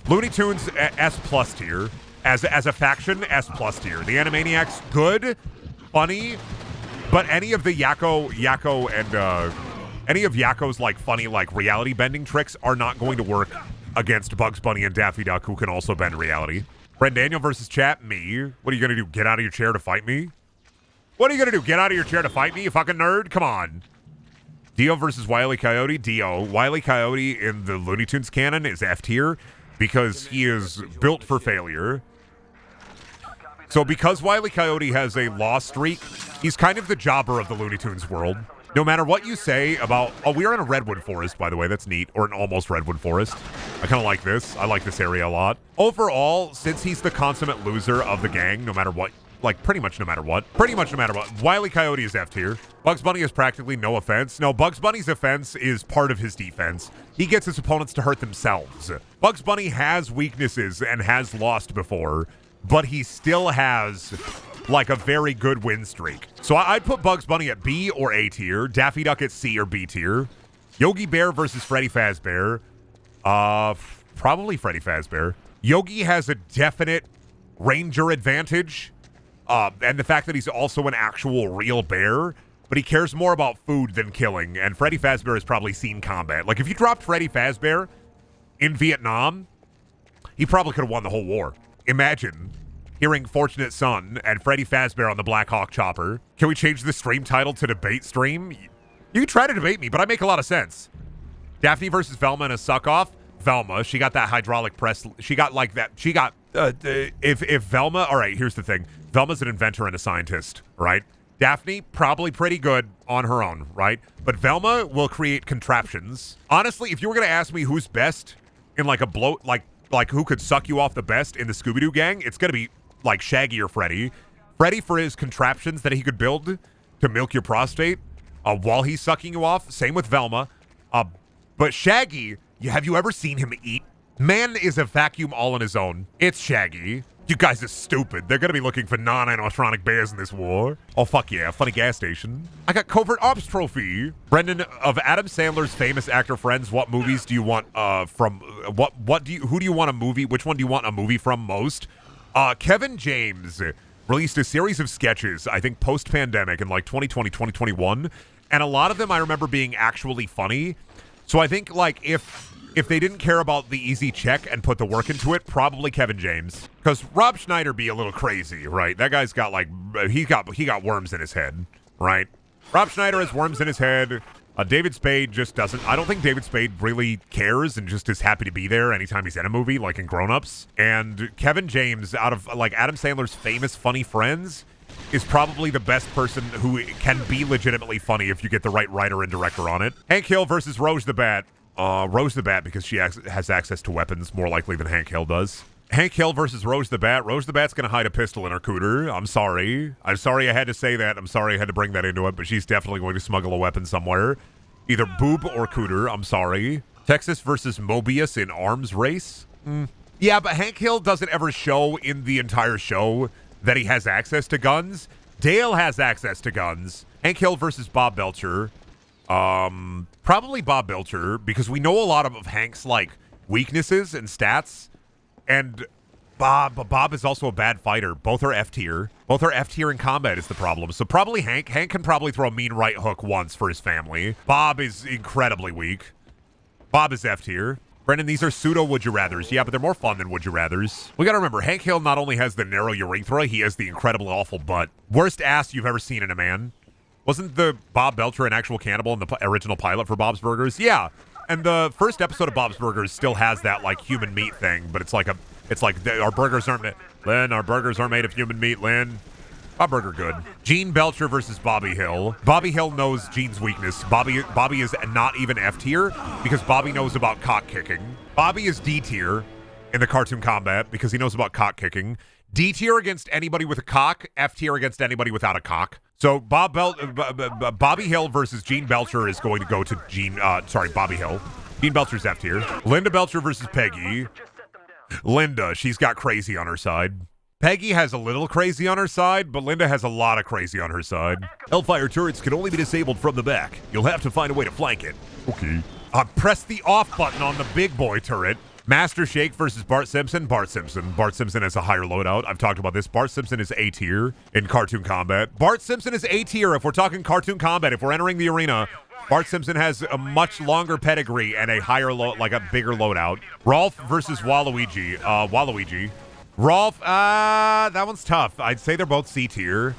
Looney Tunes, S plus tier. As a faction, S plus tier. The Animaniacs, good, funny, but any of the Yakko and any of Yakko's like funny like reality bending tricks are not going to work against Bugs Bunny and Daffy Duck, who can also bend reality. Brendaniel versus chat, me. What are you gonna do? Get out of your chair to fight me? What are you gonna do? Get out of your chair to fight me, you fucking nerd? Come on. Dio versus Wile E. Coyote. Dio. Wile E. Coyote in the Looney Tunes canon is F tier because he is built for failure. So because Wile E. Coyote has a loss streak, he's kind of the jobber of the Looney Tunes world. No matter what you say about... Oh, we are in a redwood forest, by the way. That's neat. Or an almost redwood forest. I kind of like this. I like this area a lot. Overall, since he's the consummate loser of the gang, no matter what... Like, pretty much no matter what. Wile E. Coyote is F tier. Bugs Bunny has practically no offense. No, Bugs Bunny's offense is part of his defense. He gets his opponents to hurt themselves. Bugs Bunny has weaknesses and has lost before, but he still has... like a very good win streak. So I'd put Bugs Bunny at B or A tier, Daffy Duck at C or B tier. Yogi Bear versus Freddy Fazbear. Probably Freddy Fazbear. Yogi has a definite ranger advantage. And the fact that he's also an actual real bear, but he cares more about food than killing. And Freddy Fazbear has probably seen combat. Like, if you dropped Freddy Fazbear in Vietnam, he probably could have won the whole war. Imagine hearing Fortunate Son and Freddy Fazbear on the Black Hawk Chopper. Can we change the stream title to Debate Stream? You can try to debate me, but I make a lot of sense. Daphne versus Velma in a suck-off. Velma, she got that hydraulic press. She got like that. She got, if Velma, all right, here's the thing. Velma's an inventor and a scientist, right? Daphne, probably pretty good on her own, right? But Velma will create contraptions. Honestly, if you were going to ask me who's best in like a like who could suck you off the best in the Scooby-Doo gang, it's going to be like Shaggy or Freddy. Freddy for his contraptions that he could build to milk your prostate while he's sucking you off. Same with Velma. But Shaggy, have you ever seen him eat? Man is a vacuum all on his own. It's Shaggy. You guys are stupid. They're going to be looking for non-animatronic bears in this war. Oh, fuck yeah. Funny gas station. I got Covert Ops trophy. Brendan, of Adam Sandler's famous actor friends, what movies do you want from... Who do you want a movie? Which one do you want a movie from most? Kevin James released a series of sketches, I think post-pandemic in like 2020, 2021, and a lot of them I remember being actually funny. So I think like if they didn't care about the easy check and put the work into it, probably Kevin James. Because Rob Schneider be a little crazy, right? That guy's got like, he got worms in his head, right? Rob Schneider has worms in his head. David Spade just doesn't. I don't think David Spade really cares and just is happy to be there anytime he's in a movie, like in Grown Ups. And Kevin James, out of like Adam Sandler's famous funny friends, is probably the best person who can be legitimately funny if you get the right writer and director on it. Hank Hill versus Rose the Bat. Rose the Bat because she has access to weapons more likely than Hank Hill does. Hank Hill versus Rose the Bat. Rose the Bat's going to hide a pistol in her cooter. I'm sorry. I'm sorry I had to say that. I'm sorry I had to bring that into it, but she's definitely going to smuggle a weapon somewhere. Either boob or cooter. I'm sorry. Texas versus Mobius in arms race. Yeah, but Hank Hill doesn't ever show in the entire show that he has access to guns. Dale has access to guns. Hank Hill versus Bob Belcher. Probably Bob Belcher, because we know a lot of Hank's, like, weaknesses and stats. And Bob is also a bad fighter. Both are F tier. Both are F tier in combat is the problem. So probably Hank. Hank can probably throw a mean right hook once for his family. Bob is incredibly weak. Bob is F tier. Brendan, these are pseudo would you rathers. Yeah, but they're more fun than would you rathers. We gotta remember, Hank Hill not only has the narrow urethra, he has the incredible awful butt. Worst ass you've ever seen in a man. Wasn't the Bob Belcher an actual cannibal in the original pilot for Bob's Burgers? Yeah. And the first episode of Bob's Burgers still has that, like, human meat thing, but it's like our burgers aren't, Lynn, our burgers aren't made of human meat, Lynn. Bob Burger good. Gene Belcher versus Bobby Hill. Bobby Hill knows Gene's weakness. Bobby is not even F tier because Bobby knows about cock kicking. Bobby is D tier in the cartoon combat because he knows about cock kicking. D tier against anybody with a cock, F tier against anybody without a cock. So Bobby Hill versus Gene Belcher is going to go to Bobby Hill. Gene Belcher's F tier. Linda Belcher versus Peggy. Linda, she's got crazy on her side. Peggy has a little crazy on her side, but Linda has a lot of crazy on her side. Hellfire turrets can only be disabled from the back. You'll have to find a way to flank it. Okay. Press the off button on the big boy turret. Master Shake versus Bart Simpson. Bart Simpson. Bart Simpson has a higher loadout. I've talked about this. Bart Simpson is A tier in cartoon combat. Bart Simpson is A tier if we're talking cartoon combat. If we're entering the arena, Bart Simpson has a much longer pedigree and a higher a bigger loadout. Rolf versus Waluigi. Waluigi. Rolf, that one's tough. I'd say they're both C tier.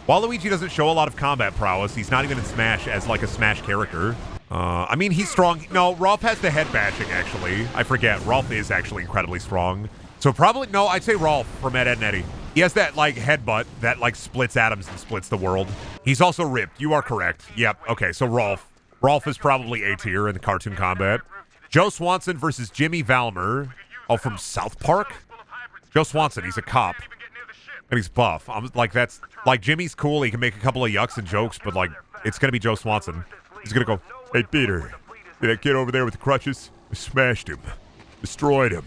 Waluigi doesn't show a lot of combat prowess. He's not even in Smash as like a Smash character. I mean, he's strong. No, Rolf has the head bashing, actually. I forget. Rolf is actually incredibly strong. So probably, no, I'd say Rolf from Ed, Edd, and Eddy. He has that, like, headbutt that, like, splits atoms and splits the world. He's also ripped. You are correct. Yep. Okay, so Rolf. Rolf is probably A tier in the cartoon combat. Joe Swanson versus Jimmy Valmer. Oh, from South Park? Joe Swanson, he's a cop. And he's buff. I'm like, that's, like, Jimmy's cool. He can make a couple of yucks and jokes, but, like, it's going to be Joe Swanson. He's going to go, hey, Peter, see that kid over there with the crutches? I smashed him. Destroyed him.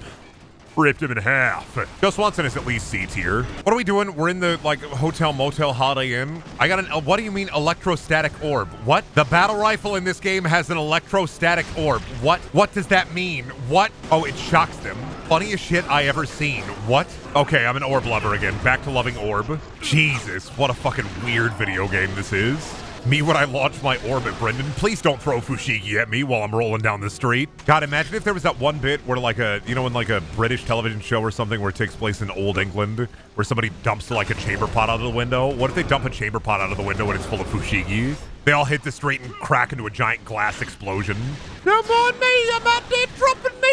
Ripped him in half. Joe Swanson is at least C tier. What are we doing? We're in the, like, hotel, motel, Holiday Inn. I got an, what do you mean electrostatic orb? What? The battle rifle in this game has an electrostatic orb. What? What does that mean? What? Oh, it shocks them. Funniest shit I ever seen. What? Okay, I'm an orb lover again. Back to loving orb. Jesus, what a fucking weird video game this is. Me when I launch my orb at Brendan. Please don't throw fushigi at me while I'm rolling down the street. God, imagine if there was that one bit where like a, you know, in like a British television show or something where it takes place in old England, where somebody dumps like a chamber pot out of the window. What if they dump a chamber pot out of the window and it's full of fushigi? They all hit the street and crack into a giant glass explosion. Come on me, I'm out there dropping me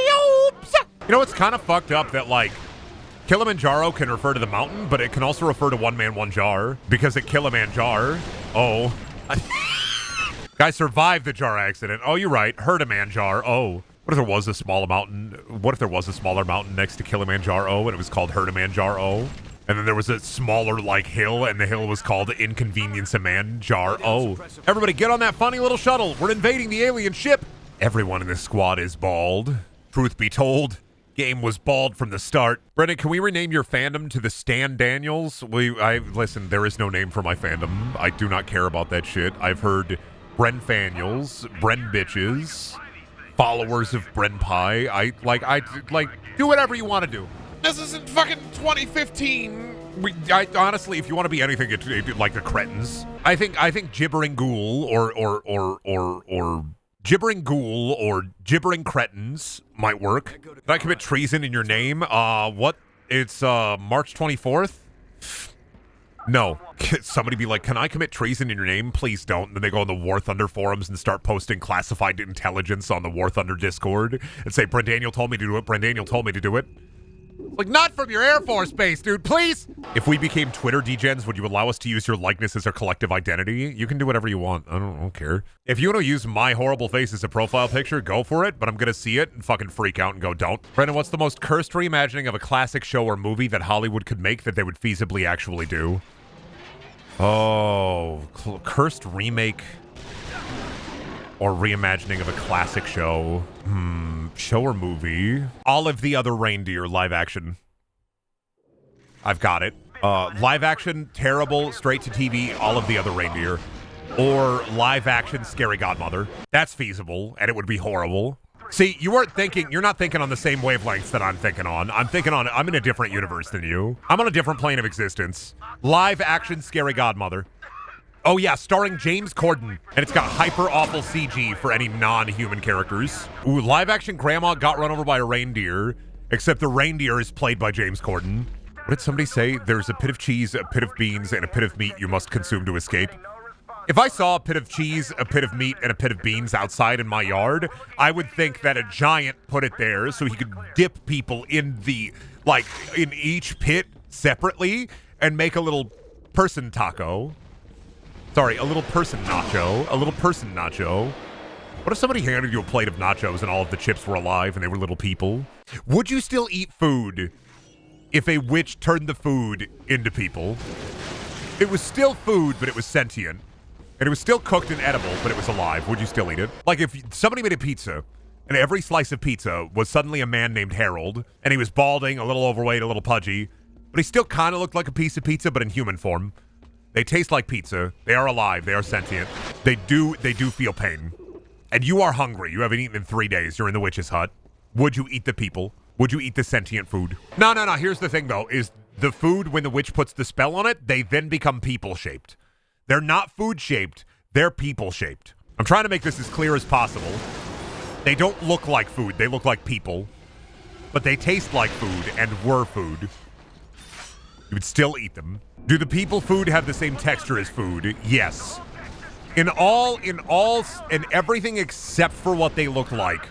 orbs. You know, it's kind of fucked up that like, Kilimanjaro can refer to the mountain, but it can also refer to one man, one jar. Because at Kilimanjaro, oh. Guy survived the jar accident. Oh, you're right. Heard a man jar. Oh. What if there was a small mountain? What if there was a smaller mountain next to Kilimanjaro and it was called Herdamanjaro? And then there was a smaller, like, hill, and the hill was called Inconvenience a Man Jar. Oh. Everybody get on that funny little shuttle. We're invading the alien ship. Everyone in this squad is bald. Truth be told, game was bald from the start. Brendan, can we rename your fandom to the Stan Daniels? Listen, there is no name for my fandom. I do not care about that shit. I've heard Bren Faniels, Bren Bitches, followers of Bren Pie. I do whatever you want to do. This isn't fucking 2015. Honestly, if you want to be anything, like the Cretins. I think Gibbering Ghoul or Gibbering Ghoul or Gibbering Cretins might work. Did I commit treason in your name? What? It's March 24th? No. Somebody be like, can I commit treason in your name? Please don't. And then they go on the War Thunder forums and start posting classified intelligence on the War Thunder Discord and say, Brendaniel told me to do it. Brendaniel told me to do it. Like, not from your Air Force base, dude, please. If we became Twitter degens, would you allow us to use your likeness as our collective identity? You can do whatever you want. I don't care. If you want to use my horrible face as a profile picture, go for it, but I'm going to see it and fucking freak out and go, don't. Brendan, what's the most cursed reimagining of a classic show or movie that Hollywood could make that they would feasibly actually do? Oh, cursed remake or reimagining of a classic show. Show or movie? Olive the Other Reindeer, live action. I've got it. Live action, terrible, straight to TV, Olive the Other Reindeer. Or live action, Scary Godmother. That's feasible, and it would be horrible. See, you're not thinking on the same wavelengths that I'm thinking on. I'm in a different universe than you. I'm on a different plane of existence. Live action, Scary Godmother. Oh yeah, starring James Corden, and it's got hyper awful CG for any non-human characters. Ooh, live action Grandma got run over by a reindeer, except the reindeer is played by James Corden. What did somebody say? There's a pit of cheese, a pit of beans, and a pit of meat you must consume to escape. If I saw a pit of cheese, a pit of meat, and a pit of beans outside in my yard, I would think that a giant put it there so he could dip people in in each pit separately and make a little person taco. Sorry, a little person nacho. A little person nacho. What if somebody handed you a plate of nachos and all of the chips were alive and they were little people? Would you still eat food if a witch turned the food into people? It was still food, but it was sentient. And it was still cooked and edible, but it was alive. Would you still eat it? Like if somebody made a pizza and every slice of pizza was suddenly a man named Harold, and he was balding, a little overweight, a little pudgy, but he still kind of looked like a piece of pizza, but in human form. They taste like pizza. They are alive. They are sentient. They do feel pain. And you are hungry. You haven't eaten in 3 days. You're in the witch's hut. Would you eat the people? Would you eat the sentient food? No. Here's the thing, though, is the food, when the witch puts the spell on it, they then become people-shaped. They're not food-shaped. They're people-shaped. I'm trying to make this as clear as possible. They don't look like food. They look like people. But they taste like food and were food. You would still eat them. Do the people food have the same texture as food? Yes. In everything except for what they look like,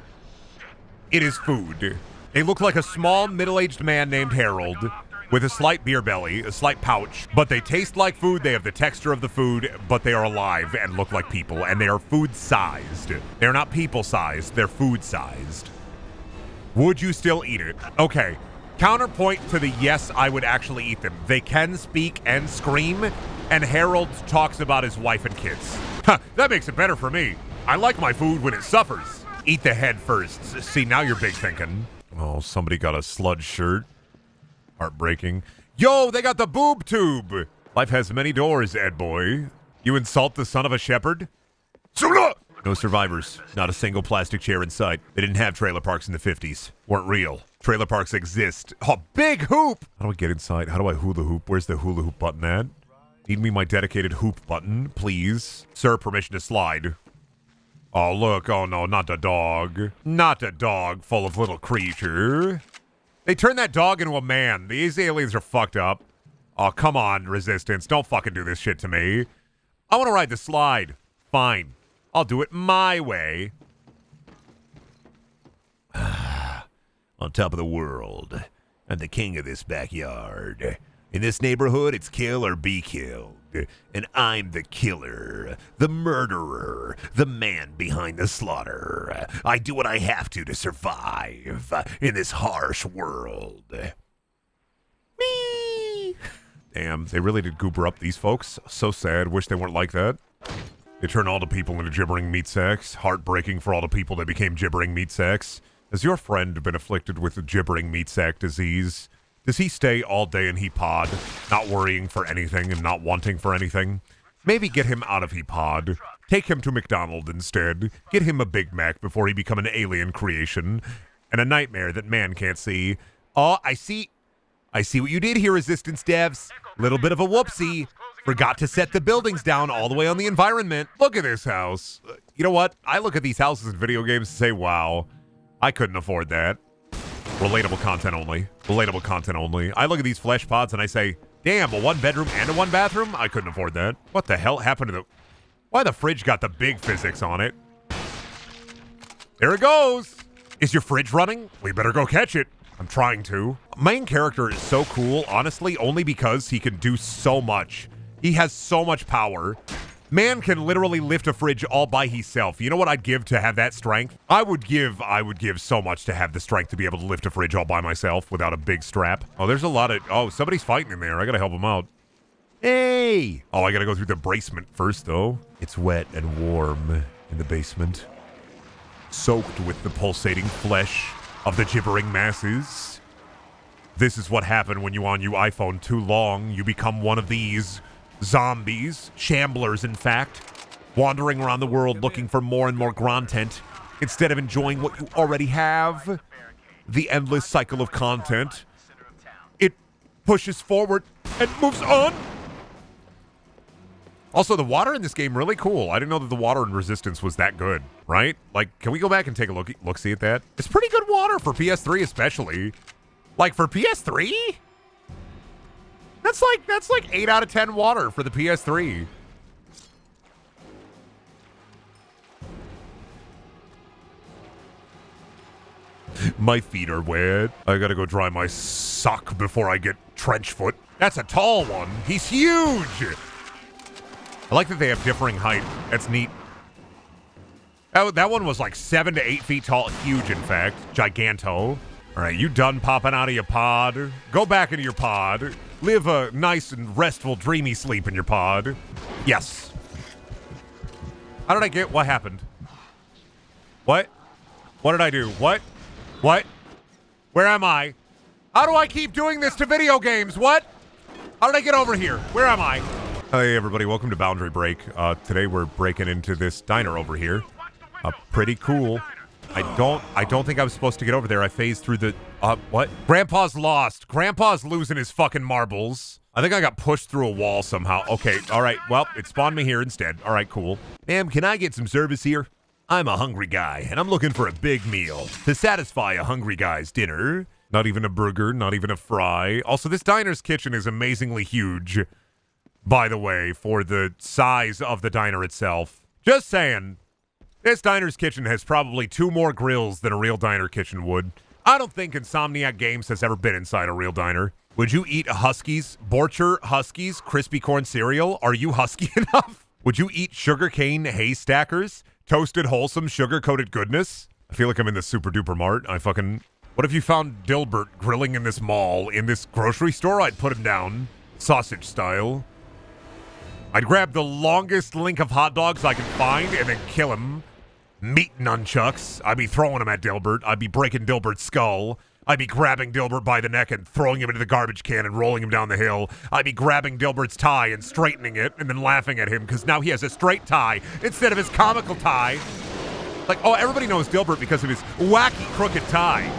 it is food. They look like a small middle-aged man named Harold with a slight beer belly, a slight pouch, but they taste like food. They have the texture of the food, but they are alive and look like people, and they are food-sized. They're not people-sized, they're food-sized. Would you still eat it? Okay. Counterpoint to the yes, I would actually eat them. They can speak and scream, and Harold talks about his wife and kids. Huh, that makes it better for me. I like my food when it suffers. Eat the head first. See, now you're big thinking. Oh, somebody got a sludge shirt. Heartbreaking. Yo, they got the boob tube. Life has many doors, Ed boy. You insult the son of a shepherd? No survivors. Not a single plastic chair in sight. They didn't have trailer parks in the 50s. Weren't real. Trailer parks exist. Oh, big hoop! How do I get inside? How do I hula hoop? Where's the hula hoop button at? Need me my dedicated hoop button, please. Sir, permission to slide. Oh, look. Oh, no, not the dog. Not the dog full of little creature. They turned that dog into a man. These aliens are fucked up. Oh, come on, Resistance. Don't fucking do this shit to me. I want to ride the slide. Fine. I'll do it my way. On top of the world. I'm the king of this backyard. In this neighborhood, it's kill or be killed. And I'm the killer, the murderer, the man behind the slaughter. I do what I have to survive in this harsh world. Me. Damn, they really did goober up these folks. So sad. Wish they weren't like that. They turn all the people into gibbering meat sacks. Heartbreaking for all the people that became gibbering meat sacks. Has your friend been afflicted with the gibbering meat sack disease? Does he stay all day in He-Pod, not worrying for anything and not wanting for anything? Maybe get him out of He-Pod. Take him to McDonald's instead. Get him a Big Mac before he become an alien creation. And a nightmare that man can't see. Oh, I see what you did here, Resistance devs. Little bit of a whoopsie. Forgot to set the buildings down all the way on the environment. Look at this house. You know what? I look at these houses in video games and say, wow, I couldn't afford that. Relatable content only. Relatable content only. I look at these flesh pods and I say, Damn, a 1-bedroom and a 1-bathroom? I couldn't afford that. What the hell happened to the... Why the fridge got the big physics on it? There it goes. Is your fridge running? We better go catch it. I'm trying to. Main character is so cool, honestly, only because he can do so much. He has so much power. Man can literally lift a fridge all by himself. You know what I'd give to have that strength? I would give so much to have the strength to be able to lift a fridge all by myself without a big strap. Oh, there's a lot of... Oh, somebody's fighting in there. I gotta help him out. Hey! Oh, I gotta go through the basement first, though. It's wet and warm in the basement. Soaked with the pulsating flesh of the gibbering masses. This is what happened when you on your iPhone too long. You become one of these zombies, shamblers in fact, wandering around the world looking for more and more content instead of enjoying what you already have. The endless cycle of content. It pushes forward and moves on. Also, the water in this game really cool. I didn't know that the water and resistance was that good, right? Like, can we go back and take a look-see at that? It's pretty good water for PS3 especially. Like, for PS3? That's like 8 out of 10 water for the PS3. My feet are wet. I gotta go dry my sock before I get trench foot. That's a tall one. He's huge. I like that they have differing height. That's neat. That one was like 7 to 8 feet tall. Huge, in fact. Giganto. All right, you done popping out of your pod? Go back into your pod. Live a nice and restful, dreamy sleep in your pod. Yes. How did I get... What happened? What? What did I do? What? What? Where am I? How do I keep doing this to video games? What? How did I get over here? Where am I? Hey everybody, welcome to Boundary Break. Today we're breaking into this diner over here. Pretty cool. I don't think I was supposed to get over there. I phased through the, what? Grandpa's lost. Grandpa's losing his fucking marbles. I think I got pushed through a wall somehow. Okay, all right, well, it spawned me here instead. All right, cool. Ma'am, can I get some service here? I'm a hungry guy, and I'm looking for a big meal to satisfy a hungry guy's dinner. Not even a burger, not even a fry. Also, this diner's kitchen is amazingly huge. By the way, for the size of the diner itself. Just saying, this diner's kitchen has probably 2 more grills than a real diner kitchen would. I don't think Insomniac Games has ever been inside a real diner. Would you eat Huskies, Borcher Huskies, crispy corn cereal? Are you husky enough? Would you eat sugarcane haystackers, toasted wholesome sugar-coated goodness? I feel like I'm in the super duper mart. What if you found Dilbert grilling in this mall, in this grocery store? I'd put him down, sausage style. I'd grab the longest link of hot dogs I can find and then kill him. Meat nunchucks. I'd be throwing them at Dilbert. I'd be breaking Dilbert's skull. I'd be grabbing Dilbert by the neck and throwing him into the garbage can and rolling him down the hill. I'd be grabbing Dilbert's tie and straightening it and then laughing at him because now he has a straight tie instead of his comical tie. Like, oh, everybody knows Dilbert because of his wacky crooked tie.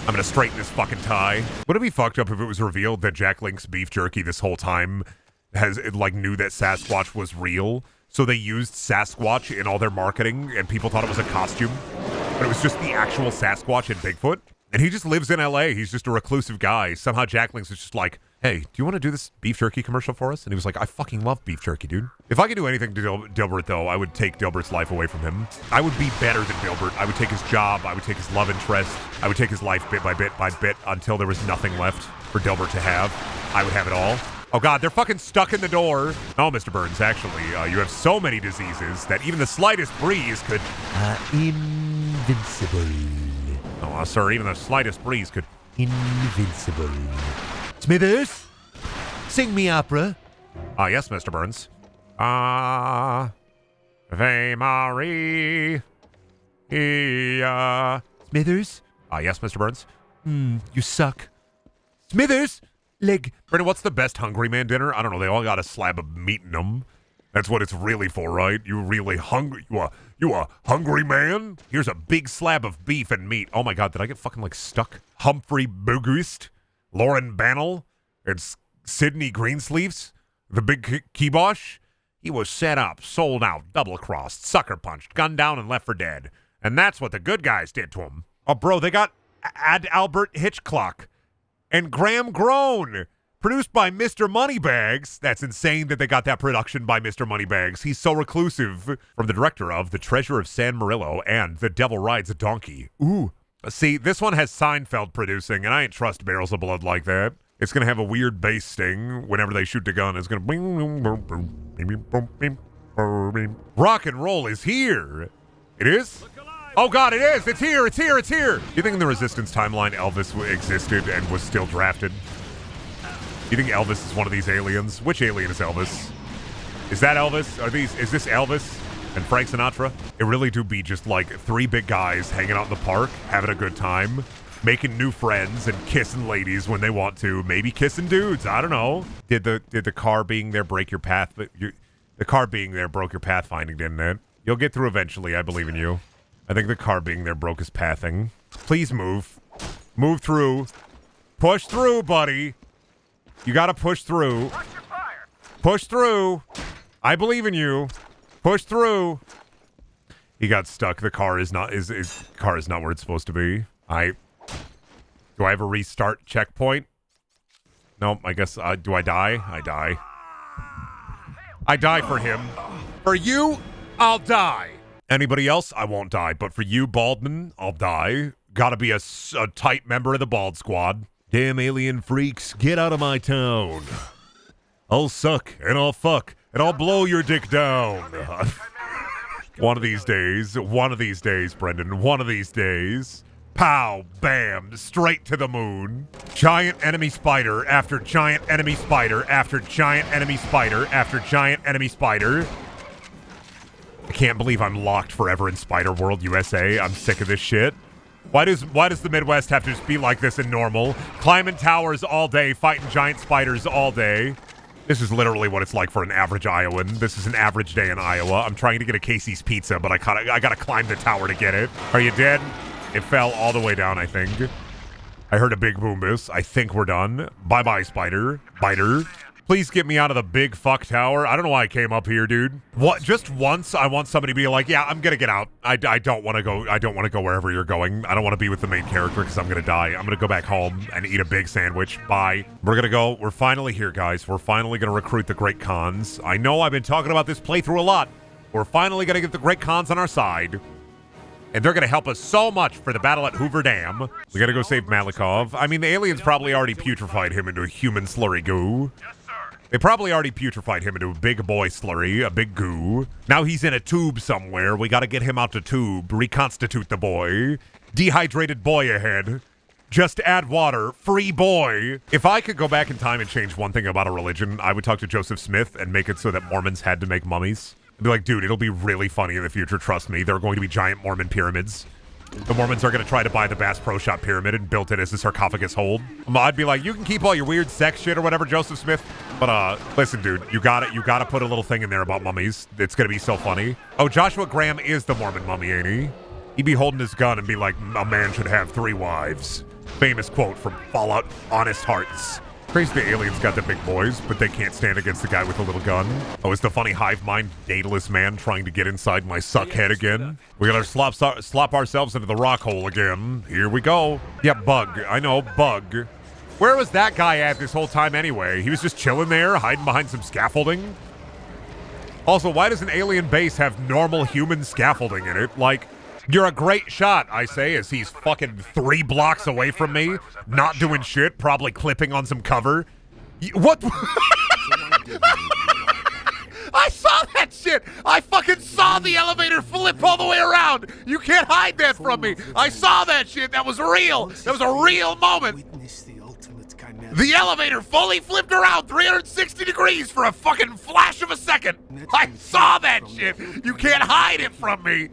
I'm gonna straighten this fucking tie. Would it be fucked up if it was revealed that Jack Link's beef jerky this whole time knew that Sasquatch was real, so they used Sasquatch in all their marketing, and people thought it was a costume, but it was just the actual Sasquatch and Bigfoot? And he just lives in LA. He's just a reclusive guy. Somehow Jack Link's is just like, hey, do you want to do this beef jerky commercial for us? And he was like, I fucking love beef jerky, dude. If I could do anything to Dilbert, though, I would take Dilbert's life away from him. I would be better than Dilbert. I would take his job. I would take his love interest. I would take his life bit by bit until there was nothing left for Dilbert to have. I would have it all. Oh, God, they're fucking stuck in the door. Oh, Mr. Burns, actually, you have so many diseases that even the slightest breeze could... Invincible. Oh, sir, even the slightest breeze could... Invincible. Smithers, sing me opera. Yes, Mr. Burns. Ave Maria. Smithers? Yes, Mr. Burns. You suck. Smithers! Leg. Brandon, what's the best Hungry Man dinner? I don't know. They all got a slab of meat in them. That's what it's really for, right? You really hungry? You a hungry man? Here's a big slab of beef and meat. Oh my God, did I get fucking stuck? Humphrey Bogust, Lauren Bannell, and Sidney Greensleeves, the big kibosh. He was set up, sold out, double-crossed, sucker-punched, gunned down, and left for dead. And that's what the good guys did to him. Oh, bro, they got Albert Hitchcock and Graham Groan Produced by Mr. Moneybags. That's insane that they got that production by Mr. Moneybags. He's so reclusive. From the director of The Treasure of San Murillo and The Devil Rides a Donkey. Ooh. See, this one has Seinfeld producing, and I ain't trust Barrels of Blood like that. It's going to have a weird bass sting whenever they shoot the gun. It's going to... Rock and roll is here. It is? Oh, God, it is. It's here. It's here. It's here. Do you think in the Resistance timeline Elvis existed and was still drafted? Do you think Elvis is one of these aliens? Which alien is Elvis? Is that Elvis? Is this Elvis and Frank Sinatra? It really do be just like three big guys hanging out in the park, having a good time, making new friends and kissing ladies when they want to, maybe kissing dudes. I don't know. Did the car being there break your path? The car being there broke your pathfinding, didn't it? You'll get through eventually. I believe in you. I think the car being there broke his pathing. Please move. Move through. Push through, buddy. You gotta push through. Push through. I believe in you. Push through. He got stuck. The car is not car is not where it's supposed to be. Do I have a restart checkpoint? No, I guess do I die? I die. I die for him. For you, I'll die. Anybody else? I won't die. But for you, Baldman, I'll die. Gotta be a tight member of the Bald Squad. Damn alien freaks, get out of my town. I'll suck, and I'll fuck, and I'll blow your dick down. One of these days, Brendan, one of these days. Pow, bam, straight to the moon. Giant enemy spider after giant enemy spider after giant enemy spider after giant enemy spider. I can't believe I'm locked forever in Spider World USA. I'm sick of this shit. Why does the Midwest have to just be like this in normal? Climbing towers all day, fighting giant spiders all day. This is literally what it's like for an average Iowan. This is an average day in Iowa. I'm trying to get a Casey's pizza, but I gotta climb the tower to get it. Are you dead? It fell all the way down, I think. I heard a big boom boost. I think we're done. Bye-bye, spider. Biter. Please get me out of the big fuck tower. I don't know why I came up here, dude. What? Just once, I want somebody to be like, yeah, I'm gonna get out. I don't want to go. I don't want to go wherever you're going. I don't want to be with the main character because I'm gonna die. I'm gonna go back home and eat a big sandwich. Bye. We're gonna go. We're finally here, guys. We're finally gonna recruit the Great Khans. I know I've been talking about this playthrough a lot. We're finally gonna get the Great Khans on our side. And they're going to help us so much for the battle at Hoover Dam. We got to go save Malikov. I mean, the aliens probably already putrefied him into a human slurry goo. Yes, sir. They probably already putrefied him into a big boy slurry, a big goo. Now he's in a tube somewhere. We got to get him out the tube, reconstitute the boy. Dehydrated boy ahead. Just add water. Free boy. If I could go back in time and change one thing about a religion, I would talk to Joseph Smith and make it so that Mormons had to make mummies. Be like, dude, it'll be really funny in the future, trust me. There are going to be giant Mormon pyramids. The Mormons are going to try to buy the Bass Pro Shop pyramid and built it as a sarcophagus hold. I'd be like, you can keep all your weird sex shit or whatever, Joseph Smith. But, listen, dude, you gotta put a little thing in there about mummies. It's going to be so funny. Oh, Joshua Graham is the Mormon mummy, ain't he? He'd be holding his gun and be like, a man should have 3 wives. Famous quote from Fallout Honest Hearts. Crazy the aliens got the big boys, but they can't stand against the guy with the little gun. Oh, it's the funny hive mind dataless man trying to get inside my suck head again. We gotta slop ourselves into the rock hole again. Here we go. Yeah, Bug. I know, Bug. Where was that guy at this whole time anyway? He was just chilling there, hiding behind some scaffolding? Also, why does an alien base have normal human scaffolding in it? Like, you're a great shot, I say, as he's fucking 3 blocks away from me, not doing shit, probably clipping on some cover. What? I saw that shit! I fucking saw the elevator flip all the way around! You can't hide that from me! I saw that shit! That was real! That was a real moment! The elevator fully flipped around 360 degrees for a fucking flash of a second! I saw that shit! You can't hide it from me!